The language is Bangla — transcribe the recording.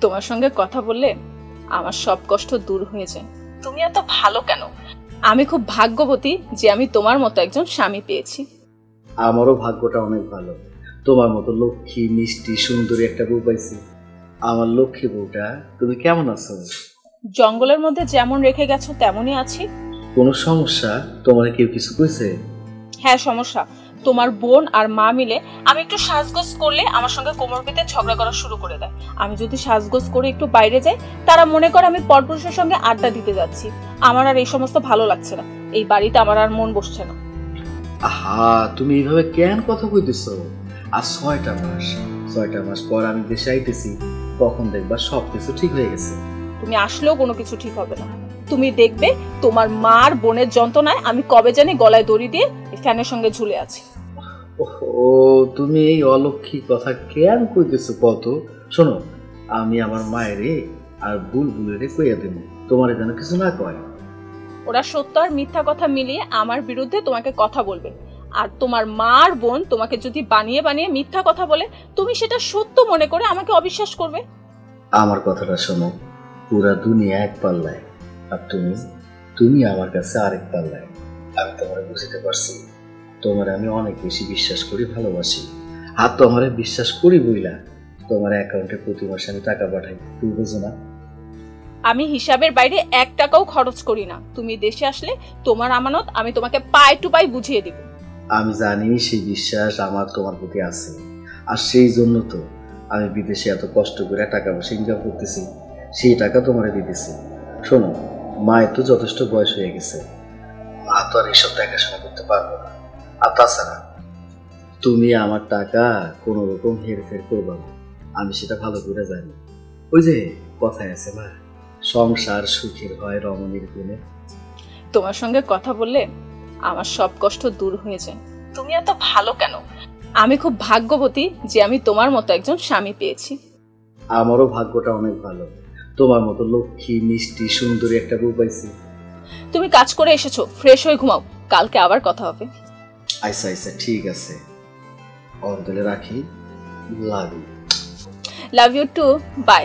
তোমার সঙ্গে কথা বললে আমার সব কষ্ট দূর হয়ে যায়। তুমি এত ভালো কেন? আমি খুব ভাগ্যবতী যে আমি তোমার মতো একজন স্বামী পেয়েছি। আমারও ভাগ্যটা অনেক ভালো, তোমার মতো লক্ষ্মী মিষ্টি সুন্দরী একটা বউ পাইছি। আমার লক্ষ্মী বউটা, তুমি কেমন আছো? জঙ্গলের মধ্যে যেমন রেখে গেছো তেমনই আছি। কোনো সমস্যা? তোমার কেউ কিছু কইছে? হ্যাঁ, সমস্যা। তোমার বোন আর মা মিলে আমি একটু সাজগোজ করলে আমার সঙ্গে কোমর পেতে ঝগড়া করা শুরু করে দেয়। আমি যদি সাজগোজ করে একটু বাইরে যাই, তারা মনে করে আমি পরপুরুষের সঙ্গে আড্ডা দিতে যাচ্ছি। আমার আর এই সমস্ত ভালো লাগছে না। এই বাড়িতে আমার আর মন বসছে না। আহা, তুমি এইভাবে কেন কথা কইতেছো? আর 6টা মাস পর আমি দেশে আইতেছি, তখন দেখবা সবকিছু ঠিক হয়ে গেছে। তুমি আসলেও কোনো কিছু ঠিক হবে না। তুমি দেখবে তোমার মার বোনের যন্ত্রণায় আমি কবে জানি গলায় দড়ি দিয়ে ফ্যানের সঙ্গে ঝুলে আছি। ও, তুমি এই অলক্ষী কথা কেন কইতেছো কত? শোনো, আমি আমার মায়েরে আর বুলবুলেরে কইয়া দেব, তোমারে যেন কিছু না কয়। ওরা সত্য আর মিথ্যা কথা মিলিয়ে আমার বিরুদ্ধে তোমাকে কথা বলবে। আর তোমার মার বোন তোমাকে যদি বানিয়ে বানিয়ে মিথ্যা কথা বলে, তুমি সেটা সত্য মনে করে আমাকে অবিশ্বাস করবে। আমার কথাটা শোনো, পুরা দুনিয়া এক পাল্লায়, আর তুমি আমার কাছে আরেক পাল্লায়। আমি তোমারে বুঝতে পারছি, তোমার আমি অনেক বেশি বিশ্বাস করি, ভালোবাসি। আর তোমারে বিশ্বাস করি বইলা তোমার অ্যাকাউন্টে প্রতি মাসে আমি টাকা পাঠাই, তুমি বুঝো না? আমি হিসাবের বাইরে 1 টাকাও খরচ করি না। তুমি দেশে আসলে তোমার আমানত আমি তোমাকে পাই টু পাই বুঝিয়ে দিব। আমি জানি সেই বিশ্বাস আমার তোমার প্রতি আছে, আর সেই জন্য তো আমি বিদেশে এত কষ্ট করে টাকা পয়সা ইনকাম করতেছি, সেই টাকা তোমারে দিতেছি। শোনো, মায়ের তো যথেষ্ট বয়স হয়ে গেছে, মা তো আর এইসব দেখাশোনা করতে পারবো না। আর তাছাড়া তুমি আমার টাকা কোনো রকম হেরফের করবা না, আমি সেটা ভালো করে জানি। ওই যে কথায় আছে না, সংসার সুখের হয় রমণীর গুণে। তোমার সঙ্গে কথা বললে আমার সব কষ্ট দূর হয়ে যায়। তুমি এত ভালো কেন? আমি খুব ভাগ্যবতী যে আমি তোমার মতো একজন স্বামী পেয়েছি। আমারও ভাগ্যটা অনেক ভালো, তোমার মতো লক্ষ্মী মিষ্টি সুন্দরী একটা বউ পাইছি। তুমি কাজ করে এসেছো, ফ্রেশ হয়ে ঘুমাও, কালকে আবার কথা হবে। আচ্ছা ঠিক আছে, অন্তলে রাখি। Love you. Love you too. By.